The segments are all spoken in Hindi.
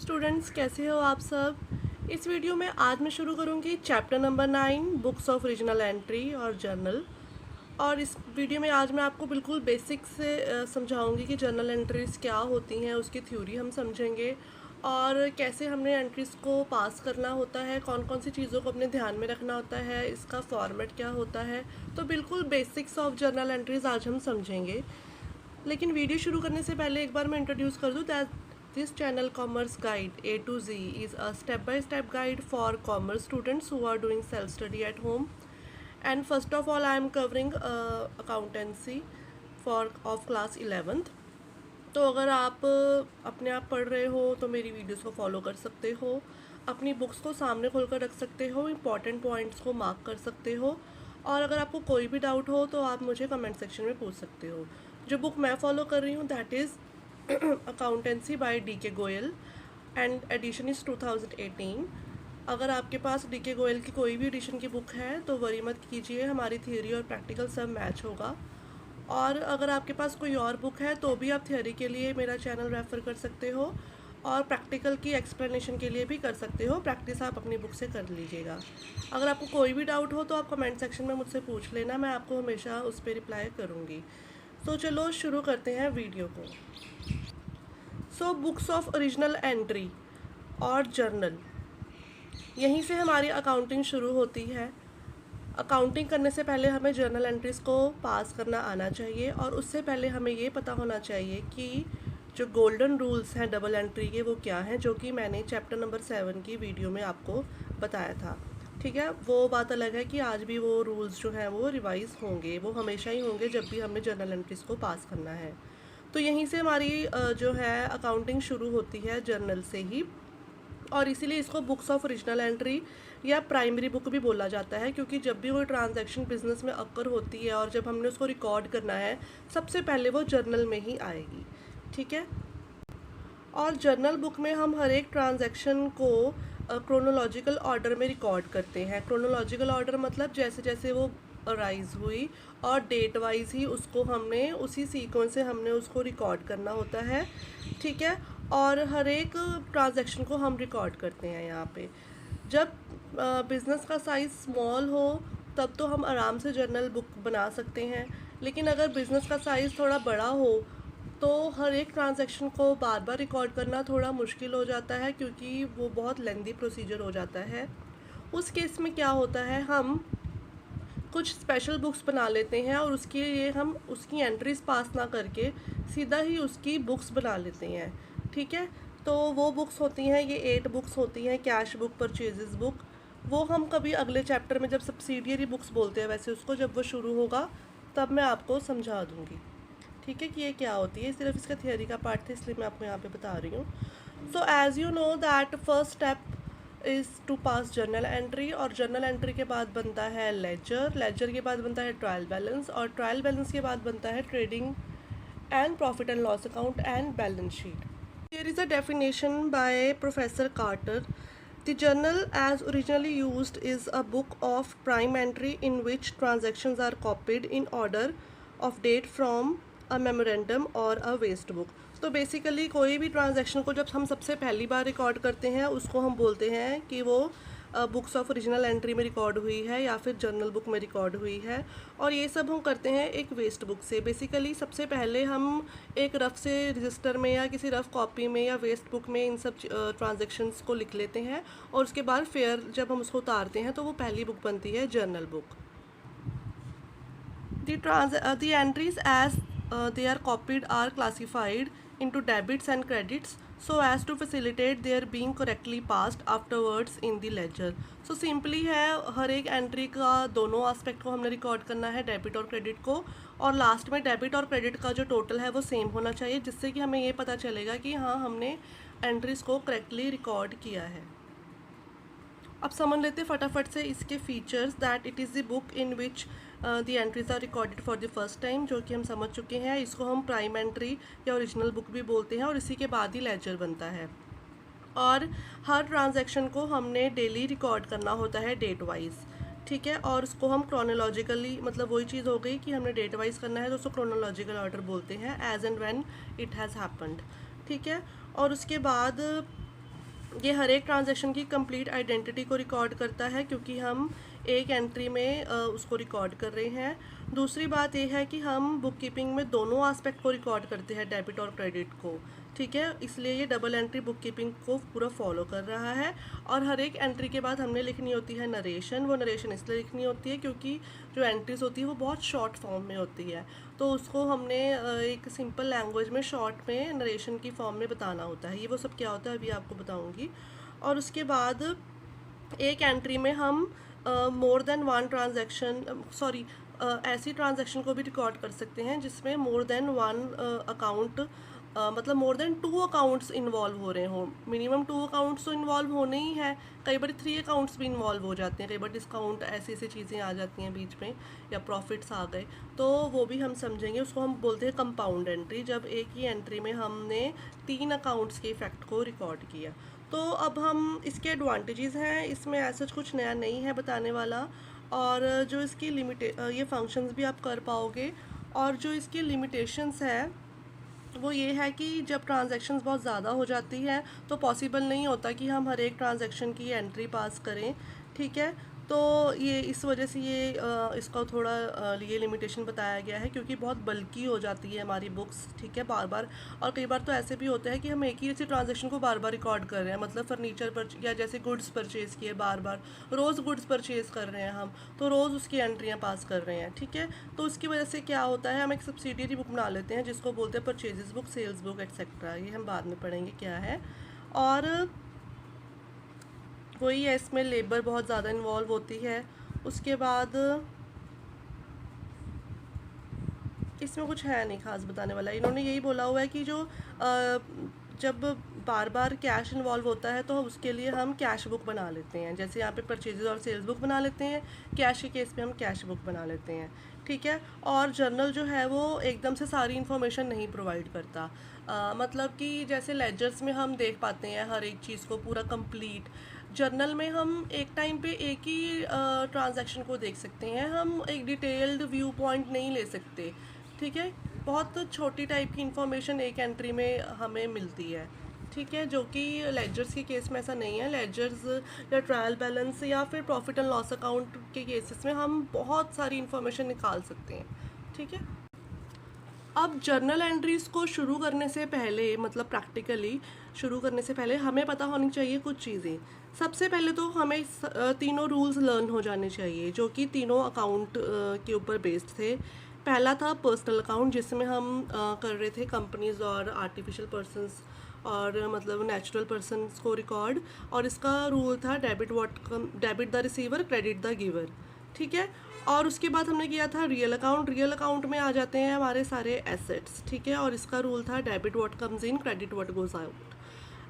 स्टूडेंट्स, कैसे हो आप सब। इस वीडियो में आज मैं शुरू करूंगी chapter number 9 books of regional entry और जर्नल। और इस वीडियो में आज मैं आपको बिल्कुल बेसिक से समझाऊंगी कि जर्नल एंट्रीज़ क्या होती हैं, उसकी थ्योरी हम समझेंगे और कैसे हमने एंट्रीज़ को पास करना होता है, कौन कौन सी चीज़ों को अपने ध्यान में रखना होता है, इसका फॉर्मेट क्या होता है। तो बिल्कुल बेसिक्स ऑफ जर्नल एंट्रीज़ आज हम समझेंगे। लेकिन वीडियो शुरू करने से पहले एक बार मैं इंट्रोड्यूस कर दूँ that this channel commerce guide A to Z is a step-by-step guide for commerce students who are doing self-study at home. And first of all, I am covering accountancy for of class 11th. तो अगर आप अपने आप पढ़ रहे हो तो मेरी वीडियोस को फॉलो कर सकते हो, अपनी बुक्स को सामने खोलकर रख सकते हो, इंपॉर्टेंट पॉइंट्स को मार्क कर सकते हो और अगर आपको कोई भी डाउट हो तो आप मुझे कमेंट सेक्शन में पूछ सकते हो। जो बुक मैं फॉलो कर रही हूँ that is accountancy by D.K. Goyal and edition is 2018। अगर आपके पास D.K. गोयल की कोई भी एडिशन की बुक है तो वरी मत कीजिए, हमारी थियोरी और प्रैक्टिकल सब मैच होगा। और अगर आपके पास कोई और बुक है तो भी आप थियोरी के लिए मेरा चैनल रेफ़र कर सकते हो और प्रैक्टिकल की एक्सप्लेनेशन के लिए भी कर सकते हो। प्रैक्टिस आप अपनी बुक से कर लीजिएगा। अगर आपको कोई भी डाउट हो तो आप कमेंट सेक्शन में मुझसे पूछ लेना, मैं आपको हमेशा उस पर रिप्लाई करूँगी। तो चलो शुरू करते हैं वीडियो को। So books of original entry और जर्नल, यहीं से हमारी अकाउंटिंग शुरू होती है। अकाउंटिंग करने से पहले हमें जर्नल एंट्रीज़ को पास करना आना चाहिए और उससे पहले हमें ये पता होना चाहिए कि जो गोल्डन रूल्स हैं डबल एंट्री के वो क्या हैं, जो कि मैंने चैप्टर नंबर 7 की वीडियो में आपको बताया था। ठीक है, वो बात अलग है कि आज भी वो रूल्स जो हैं वो रिवाइज होंगे, वो हमेशा ही होंगे जब भी हमने जर्नल एंट्रीज़ को पास करना है। तो यहीं से हमारी जो है अकाउंटिंग शुरू होती है जर्नल से ही, और इसीलिए इसको बुक्स ऑफ ओरिजिनल एंट्री या प्राइमरी बुक भी बोला जाता है, क्योंकि जब भी कोई ट्रांजैक्शन बिजनेस में अक्कर होती है और जब हमने उसको रिकॉर्ड करना है सबसे पहले वो जर्नल में ही आएगी। ठीक है, और जर्नल बुक में हम हर एक ट्रांजैक्शन को क्रोनोलॉजिकल ऑर्डर में रिकॉर्ड करते हैं। क्रोनोलॉजिकल ऑर्डर मतलब जैसे जैसे वो अराइज हुई और डेट वाइज ही उसको हमने उसी सीक्वेंस से हमने उसको रिकॉर्ड करना होता है। ठीक है, और हर एक ट्रांजैक्शन को हम रिकॉर्ड करते हैं यहाँ पे। जब बिज़नेस का साइज़ स्मॉल हो तब तो हम आराम से जर्नल बुक बना सकते हैं, लेकिन अगर बिज़नेस का साइज़ थोड़ा बड़ा हो तो हर एक ट्रांजैक्शन को बार बार रिकॉर्ड करना थोड़ा मुश्किल हो जाता है, क्योंकि वो बहुत लेंदी प्रोसीजर हो जाता है। उस केस में क्या होता है, हम कुछ स्पेशल बुक्स बना लेते हैं और उसके लिए हम उसकी एंट्रीज पास ना करके सीधा ही उसकी बुक्स बना लेते हैं। ठीक है, तो वो बुक्स होती हैं, ये 8 बुक्स होती हैं, कैश बुक, परचेजेस बुक। वो हम कभी अगले चैप्टर में जब सब्सिडियरी बुक्स बोलते हैं वैसे उसको, जब वो शुरू होगा तब मैं आपको समझा दूँगी। ठीक है, कि ये क्या होती है, सिर्फ इसका थियोरी का पार्ट था इसलिए मैं आपको यहाँ पे बता रही हूँ। So as you know that first step is to pass journal entry, और जर्नल एंट्री के बाद बनता है लेजर, लेजर के बाद बनता है ट्रायल बैलेंस, और ट्रायल बैलेंस के बाद बनता है trading and profit and loss account and balance sheet. Here is a definition by Professor Carter. The journal as originally used is a book of prime entry in which transactions are copied in order of date from a memorandum or a waste book. तो बेसिकली कोई भी ट्रांजैक्शन को जब हम सबसे पहली बार रिकॉर्ड करते हैं उसको हम बोलते हैं कि वो बुक्स ऑफ ओरिजिनल एंट्री में रिकॉर्ड हुई है या फिर जर्नल बुक में रिकॉर्ड हुई है। और ये सब हम करते हैं एक वेस्ट बुक से। बेसिकली सबसे पहले हम एक रफ से रजिस्टर में या किसी रफ कॉपी में या वेस्ट बुक में इन सब ट्रांजैक्शंस को लिख लेते हैं और उसके बाद फिर जब हम उसको उतारते हैं तो वो पहली बुक बनती है journal book. The entries as they are copied are classified into debits and credits so as to facilitate their being correctly passed afterwards in the ledger. So simply है, हर एक एंट्री का दोनों एस्पेक्ट को हमने रिकॉर्ड करना है, डेबिट और क्रेडिट को, और लास्ट में डेबिट और क्रेडिट का जो टोटल है वो सेम होना चाहिए, जिससे कि हमें ये पता चलेगा कि हाँ हमने एंट्रीज़ को करेक्टली रिकॉर्ड किया है। अब समझ लेते फटाफट से इसके features. That it is the book in which the entries are recorded for the first time, जो कि हम समझ चुके हैं। इसको हम प्राइम एंट्री या ओरिजिनल बुक भी बोलते हैं और इसी के बाद ही लेजर बनता है। और हर ट्रांजैक्शन को हमने डेली रिकॉर्ड करना होता है डेट वाइज। ठीक है, और उसको हम क्रोनोलॉजिकली, मतलब वही चीज़ हो गई कि हमने डेट वाइज करना है तो उसको क्रोनोलॉजिकल ऑर्डर बोलते हैं, as and when it has happened. ठीक है, और उसके बाद ये हर एक ट्रांजैक्शन की कंप्लीट आइडेंटिटी को रिकॉर्ड करता है, क्योंकि हम एक एंट्री में उसको रिकॉर्ड कर रहे हैं। दूसरी बात ये है कि हम बुक कीपिंग में दोनों एस्पेक्ट को रिकॉर्ड करते हैं, डेबिट और क्रेडिट को, ठीक है। इसलिए ये डबल एंट्री बुक कीपिंग को पूरा फॉलो कर रहा है। और हर एक एंट्री के बाद हमने लिखनी होती है नरेशन। वो नरेशन इसलिए लिखनी होती है क्योंकि जो एंट्रीज होती है वो बहुत शॉर्ट फॉर्म में होती है, तो उसको हमने एक सिंपल लैंग्वेज में शॉर्ट में नरेशन की फॉर्म में बताना होता है। ये वो सब क्या होता है अभी आपको बताऊँगी। और उसके बाद एक एंट्री में हम मोर देन वन ट्रांजैक्शन ऐसी ट्रांजैक्शन को भी रिकॉर्ड कर सकते हैं जिसमें मोर देन वन अकाउंट, मतलब मोर देन 2 अकाउंट्स इन्वॉल्व हो रहे हों। मिनिमम 2 अकाउंट्स तो इन्वॉल्व होने ही है, कई बार 3 अकाउंट्स भी इन्वॉल्व हो जाते हैं, कई बार डिस्काउंट ऐसी ऐसी चीज़ें आ जाती हैं बीच में, या प्रॉफिट्स आ गए, तो वो भी हम समझेंगे। उसको हम बोलते हैं कंपाउंड एंट्री, जब एक ही एंट्री में हमने 3 अकाउंट्स के इफेक्ट को रिकॉर्ड किया। तो अब हम इसके एडवांटेजेस हैं, इसमें ऐसा कुछ नया नहीं है बताने वाला, और जो इसकी ये फंक्शंस भी आप कर पाओगे। और जो इसकी लिमिटेशंस है वो ये है कि जब ट्रांजैक्शंस बहुत ज़्यादा हो जाती है तो पॉसिबल नहीं होता कि हम हर एक ट्रांजैक्शन की एंट्री पास करें, ठीक है। तो ये इस वजह से इसका थोड़ा ये लिमिटेशन बताया गया है, क्योंकि बहुत बल्कि हो जाती है हमारी बुक्स, ठीक है, बार बार। और कई बार तो ऐसे भी होता है कि हम एक ही ऐसी ट्रांजैक्शन को बार बार रिकॉर्ड कर रहे हैं, मतलब फर्नीचर पर या जैसे गुड्स परचेज़ किए बार बार, रोज़ गुड्स परचेज़ कर रहे हैं हम, तो रोज़ उसकी एंट्रियाँ पास कर रहे हैं, ठीक है। तो उसकी वजह से क्या होता है, हम एक सब्सिडियरी बुक बना लेते हैं जिसको बोलते हैं purchases book, sales book etcetera. ये हम बाद में पढ़ेंगे क्या है। और वही है, इसमें लेबर बहुत ज़्यादा इन्वॉल्व होती है। उसके बाद इसमें कुछ है नहीं खास बताने वाला, इन्होंने यही बोला हुआ है कि जब बार बार कैश इन्वॉल्व होता है तो उसके लिए हम कैश बुक बना लेते हैं, जैसे यहाँ पे परचेजेस और सेल्स बुक बना लेते हैं, कैश के केस में हम कैश बुक बना लेते हैं, ठीक है। और जर्नल जो है वो एकदम से सारी इन्फॉर्मेशन नहीं प्रोवाइड करता, मतलब कि जैसे लेजर्स में हम देख पाते हैं हर एक चीज़ को पूरा कंप्लीट, जर्नल में हम एक टाइम पे एक ही ट्रांजैक्शन को देख सकते हैं, हम एक डिटेल्ड व्यू पॉइंट नहीं ले सकते, ठीक है। बहुत छोटी टाइप की इंफॉर्मेशन एक एंट्री में हमें मिलती है, ठीक है, जो कि लेजर्स के केस में ऐसा नहीं है। लेजर्स या ट्रायल बैलेंस या फिर प्रॉफिट एंड लॉस अकाउंट के केसेस में हम बहुत सारी इन्फॉर्मेशन निकाल सकते हैं, ठीक है। अब जर्नल एंट्रीज़ को शुरू करने से पहले, मतलब प्रैक्टिकली शुरू करने से पहले हमें पता होनी चाहिए कुछ चीज़ें। सबसे पहले तो हमें तीनों रूल्स लर्न हो जाने चाहिए, जो कि तीनों अकाउंट के ऊपर बेस्ड थे। पहला था पर्सनल अकाउंट, जिसमें हम कर रहे थे कंपनीज और आर्टिफिशियल पर्सनस और मतलब नेचुरल पर्सनस को रिकॉर्ड, और इसका रूल था debit the receiver, credit the giver, ठीक है। और उसके बाद हमने किया था रियल अकाउंट। रियल अकाउंट में आ जाते हैं हमारे सारे एसेट्स, ठीक है, और इसका रूल था debit what comes in, credit what goes out.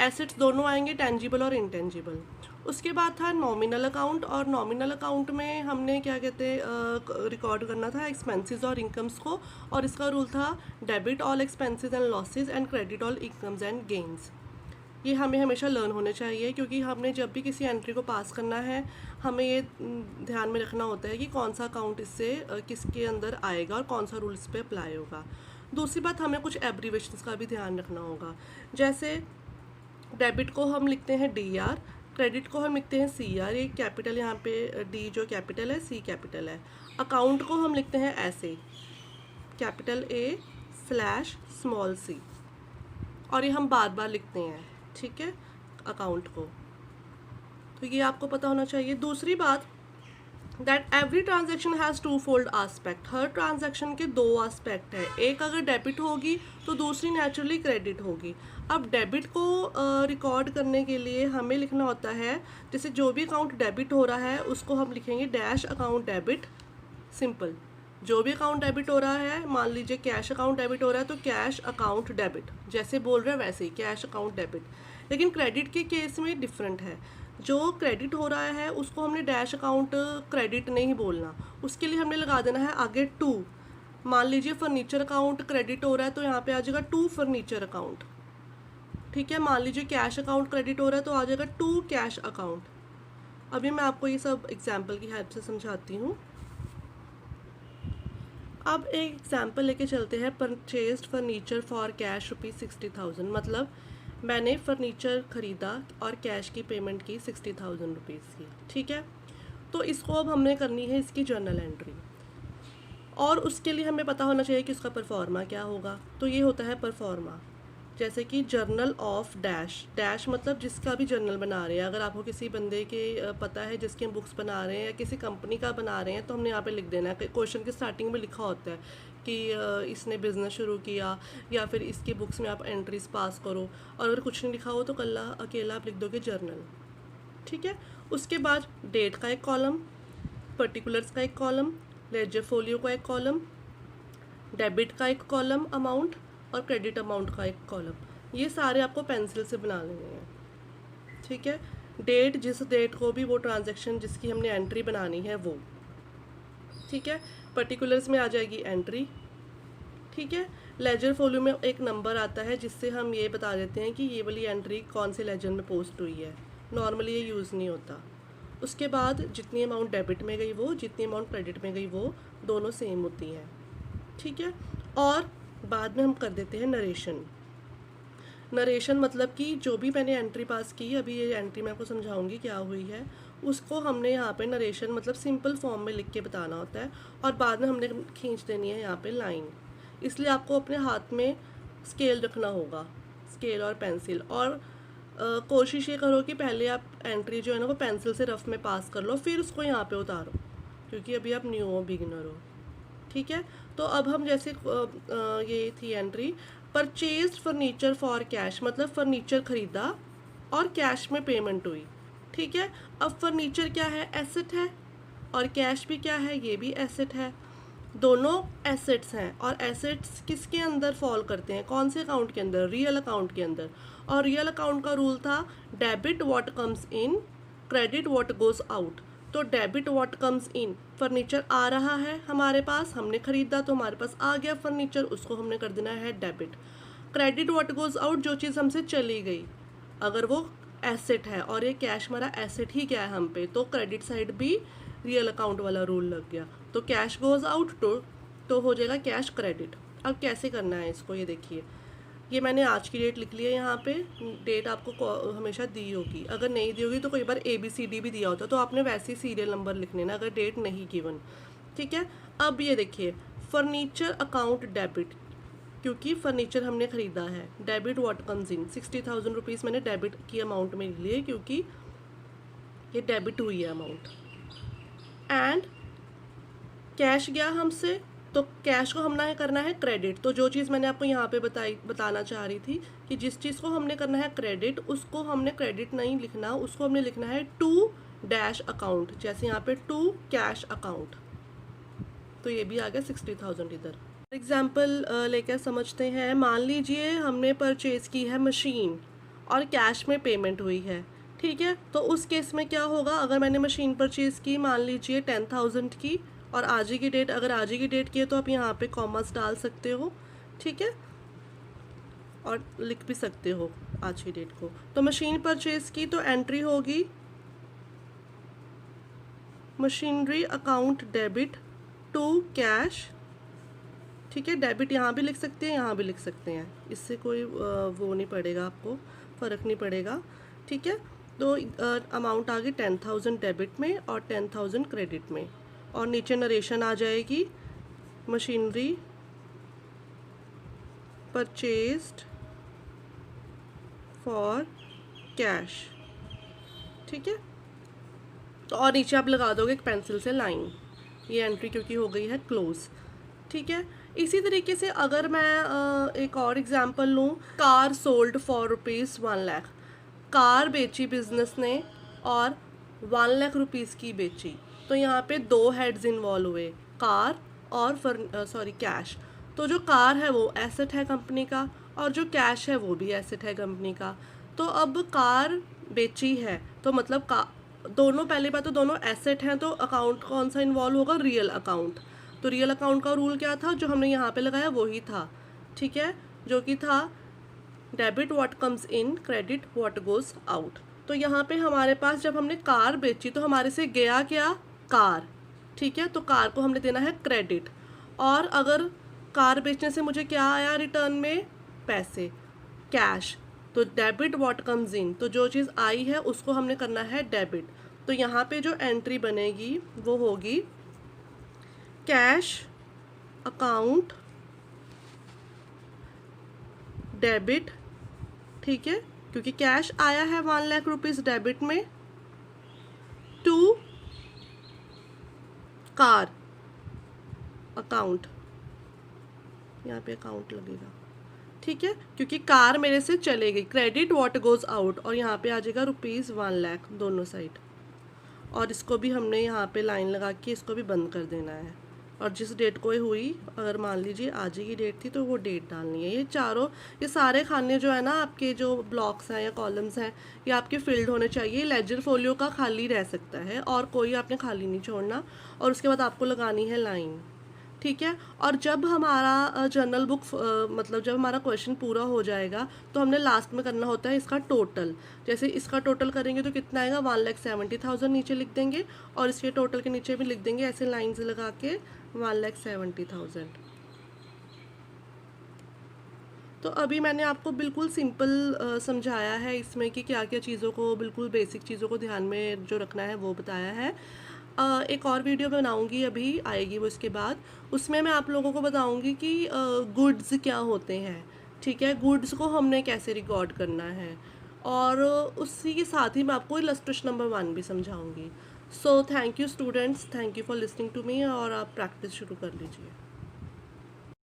Assets दोनों आएंगे, टेंजिबल और इंटेंजिबल। उसके बाद था नॉमिनल अकाउंट, और नॉमिनल अकाउंट में हमने क्या कहते हैं रिकॉर्ड करना था एक्सपेंसेस और इनकम्स को, और इसका रूल था debit all expenses and losses and credit all incomes and gains. ये हमें हमेशा लर्न होने चाहिए, क्योंकि हमने जब भी किसी एंट्री को पास करना है हमें ये ध्यान में रखना होता है कि कौन सा अकाउंट इससे किसके अंदर आएगा और कौन सा रूल इस पर अप्लाई होगा। दूसरी बात, हमें कुछ एब्रीवेशंस का भी ध्यान रखना होगा, जैसे डेबिट को हम लिखते हैं DR, क्रेडिट को हम लिखते हैं CR, ये कैपिटल यहाँ पे D जो कैपिटल है, C कैपिटल है। अकाउंट को हम लिखते हैं ऐसे, कैपिटल A/c, और ये हम बार बार लिखते हैं, ठीक है, अकाउंट को। तो ये आपको पता होना चाहिए। दूसरी बात, that every transaction has two fold aspect, हर ट्रांजैक्शन के 2 आस्पेक्ट है, एक अगर डेबिट होगी तो दूसरी नेचुरली क्रेडिट होगी। अब डेबिट को रिकॉर्ड करने के लिए हमें लिखना होता है, जैसे जो भी अकाउंट डेबिट हो रहा है उसको हम लिखेंगे डैश अकाउंट डेबिट, सिंपल। जो भी अकाउंट डेबिट हो रहा है, मान लीजिए कैश अकाउंट डेबिट हो रहा है तो कैश अकाउंट डेबिट, जैसे बोल रहे हैं वैसे ही कैश अकाउंट डेबिट। लेकिन क्रेडिट के केस में डिफरेंट है, जो क्रेडिट हो रहा है उसको हमने डैश अकाउंट क्रेडिट नहीं बोलना, उसके लिए हमने लगा देना है आगे टू। मान लीजिए फर्नीचर अकाउंट क्रेडिट हो रहा है तो यहाँ पे आ जाएगा टू फर्नीचर अकाउंट, ठीक है। मान लीजिए कैश अकाउंट क्रेडिट हो रहा है तो आ जाएगा टू कैश अकाउंट। अभी मैं आपको ये सब एग्जाम्पल की हेल्प से समझाती हूँ। अब एक एग्जाम्पल लेके चलते हैं, परचेज्ड फर्नीचर फॉर कैश ₹60,000, मतलब मैंने फर्नीचर ख़रीदा और कैश की पेमेंट की 60,000 रुपीज़ की, ठीक है। तो इसको अब हमने करनी है इसकी जर्नल एंट्री, और उसके लिए हमें पता होना चाहिए कि उसका परफॉर्मा क्या होगा। तो ये होता है परफॉर्मा, जैसे कि जर्नल ऑफ डैश, डैश मतलब जिसका भी जर्नल बना रहे हैं। अगर आपको किसी बंदे के पता है जिसके हम बुक्स बना रहे हैं या किसी कंपनी का बना रहे हैं, तो हमने यहाँ पे लिख देना है। क्वेश्चन के स्टार्टिंग में लिखा होता है कि इसने बिज़नेस शुरू किया, या फिर इसकी बुक्स में आप एंट्रीज पास करो। और अगर कुछ नहीं लिखा हो तो कल्ला अकेला आप लिख दोगे जर्नल, ठीक है। उसके बाद डेट का एक कॉलम, पर्टिकुलर्स का एक कॉलम, लेजर फोलियो का एक कॉलम, डेबिट का एक कॉलम अमाउंट, और क्रेडिट अमाउंट का एक कॉलम। ये सारे आपको पेंसिल से बना लेने हैं, ठीक है। डेट, जिस डेट को भी वो ट्रांजैक्शन जिसकी हमने एंट्री बनानी है वो, ठीक है। पर्टिकुलर्स में आ जाएगी एंट्री, ठीक है। लेजर फोलियो में एक नंबर आता है जिससे हम ये बता देते हैं कि ये वाली एंट्री कौन से लेजर में पोस्ट हुई है। नॉर्मली ये यूज़ नहीं होता। उसके बाद जितनी अमाउंट डेबिट में गई वो, जितनी अमाउंट क्रेडिट में गई वो, दोनों सेम होती हैं, ठीक है। और बाद में हम कर देते हैं नरेशन। नरेशन मतलब कि जो भी मैंने एंट्री पास की, अभी ये एंट्री मैं आपको समझाऊंगी क्या हुई है, उसको हमने यहाँ पे नरेशन मतलब सिंपल फॉर्म में लिख के बताना होता है, और बाद में हमने खींच देनी है यहाँ पे लाइन। इसलिए आपको अपने हाथ में स्केल रखना होगा, स्केल और पेंसिल। और कोशिश ये करो कि पहले आप एंट्री जो है ना वो पेंसिल से रफ में पास कर लो, फिर उसको यहाँ पे उतारो, क्योंकि अभी आप न्यू हो, बिगिनर हो, ठीक है। तो अब हम जैसे ये थी entry, purchased furniture for cash, मतलब फर्नीचर ख़रीदा और कैश में पेमेंट हुई, ठीक है। अब फर्नीचर क्या है, एसेट है, और कैश भी क्या है, ये भी एसेट है। दोनों एसेट्स हैं, और एसेट्स किसके अंदर फॉल करते हैं, कौन से अकाउंट के अंदर, रियल अकाउंट के अंदर। और रियल अकाउंट का रूल था debit what comes in, credit what goes out. तो debit what comes in, furniture आ रहा है हमारे पास, हमने ख़रीदा तो हमारे पास आ गया फर्नीचर, उसको हमने कर देना है debit. Credit what goes out, जो चीज़ हमसे चली गई, अगर वो एसेट है और ये कैश हमारा एसेट ही क्या है हम पे, तो क्रेडिट साइड भी रियल अकाउंट वाला रूल लग गया। तो कैश गोज आउट तो हो जाएगा कैश क्रेडिट। अब कैसे करना है इसको, ये देखिए, ये मैंने आज की डेट लिख ली है यहाँ पे। डेट आपको हमेशा दी होगी, अगर नहीं दी होगी तो कई बार ABCD भी दिया होता है, तो आपने वैसे ही सीरियल नंबर लिखने ना, अगर डेट नहीं गिवन, ठीक है। अब ये देखिए, फर्नीचर अकाउंट डेबिट, क्योंकि फर्नीचर हमने ख़रीदा है। Debit what comes in, 60,000 rupees मैंने डेबिट की अमाउंट में लिए, क्योंकि ये डेबिट हुई है अमाउंट। एंड कैश गया हमसे, तो कैश को हमने करना है क्रेडिट। तो जो चीज़ मैंने आपको यहाँ पे बताना चाह रही थी कि जिस चीज़ को हमने करना है क्रेडिट, उसको हमने क्रेडिट नहीं लिखना, उसको हमने लिखना है टू डैश अकाउंट, जैसे यहाँ पे टू कैश अकाउंट। तो ये भी आ गया 60,000 इधर। एग्जाम्पल लेकर समझते हैं। मान लीजिए हमने परचेज़ की है मशीन और कैश में पेमेंट हुई है, ठीक है। तो उस केस में क्या होगा, अगर मैंने मशीन परचेज़ की मान लीजिए 10,000 की, और आज ही की डेट, अगर आज ही की डेट की है तो आप यहाँ पे कॉमर्स डाल सकते हो, ठीक है, और लिख भी सकते हो आज की डेट को। तो मशीन परचेज़ की तो एंट्री होगी machinery account debit to cash, ठीक है। डेबिट यहाँ भी लिख सकते हैं, यहाँ भी लिख सकते हैं, इससे कोई वो नहीं पड़ेगा, आपको फ़र्क नहीं पड़ेगा, ठीक है। तो अमाउंट आ गई 10,000 डेबिट में और 10,000 क्रेडिट में, और नीचे नरेशन आ जाएगी मशीनरी परचेज्ड फॉर कैश, ठीक है। तो और नीचे आप लगा दोगे एक पेंसिल से लाइन, ये एंट्री क्योंकि हो गई है क्लोज, ठीक है। इसी तरीके से अगर मैं एक और एग्जांपल लूँ, car sold for ₹1 lakh, car बेची बिजनेस ने और 1 लाख रुपीज़ की बेची। तो यहाँ पे दो हेड्स इन्वॉल्व हुए, कार और कैश। तो जो कार है वो एसेट है कंपनी का, और जो कैश है वो भी एसेट है कंपनी का। तो अब कार बेची है तो मतलब दोनों, पहली बात तो दोनों एसेट हैं, तो अकाउंट कौन सा इन्वॉल्व होगा, रियल अकाउंट। तो रियल अकाउंट का रूल क्या था, जो हमने यहाँ पे लगाया वही था, ठीक है, जो कि था debit what comes in, credit what goes out. तो यहाँ पे हमारे पास जब हमने कार बेची तो हमारे से गया क्या, कार, ठीक है। तो कार को हमने देना है क्रेडिट, और अगर कार बेचने से मुझे क्या आया रिटर्न में, पैसे, कैश, तो डेबिट व्हाट कम्स इन, तो जो चीज़ आई है उसको हमने करना है डेबिट। तो यहाँ पे जो एंट्री बनेगी वो होगी कैश अकाउंट डेबिट, ठीक है, क्योंकि कैश आया है 1,00,000 रुपीज़ डेबिट में, टू कार अकाउंट, यहाँ पे अकाउंट लगेगा, ठीक है, क्योंकि कार मेरे से चलेगी। क्रेडिट व्हाट गोज आउट, और यहाँ पे आ जाएगा ₹1,00,000 दोनों साइड, और इसको भी हमने यहाँ पे लाइन लगा के इसको भी बंद कर देना है। और जिस डेट को ये हुई, अगर मान लीजिए आज की डेट थी तो वो डेट डालनी है। ये सारे खाने जो है ना, आपके जो ब्लॉक्स हैं या कॉलम्स हैं, ये आपके फिल्ड होने चाहिए। लेजर फोलियो का खाली रह सकता है और कोई आपने खाली नहीं छोड़ना। और उसके बाद आपको लगानी है लाइन, ठीक है। और जब हमारा जर्नल बुक मतलब जब हमारा क्वेश्चन पूरा हो जाएगा तो हमने लास्ट में करना होता है इसका टोटल। जैसे इसका टोटल करेंगे तो कितना आएगा, 1,70,000 नीचे लिख देंगे, और इसके टोटल के नीचे भी लिख देंगे ऐसे लाइंस लगा के 1,70,000। तो अभी मैंने आपको बिल्कुल सिंपल समझाया है इसमें कि क्या क्या चीज़ों को, बिल्कुल बेसिक चीज़ों को ध्यान में जो रखना है वो बताया है। एक और वीडियो बनाऊंगी, अभी आएगी वो इसके बाद, उसमें मैं आप लोगों को बताऊंगी कि गुड्स क्या होते हैं, ठीक है, गुड्स को हमने कैसे रिकॉर्ड करना है, और उसी के साथ ही मैं आपको इलस्ट्रेशन नंबर 1 भी समझाऊंगी। So thank you students, thank you for listening to me, और आप प्रैक्टिस शुरू कर लीजिए।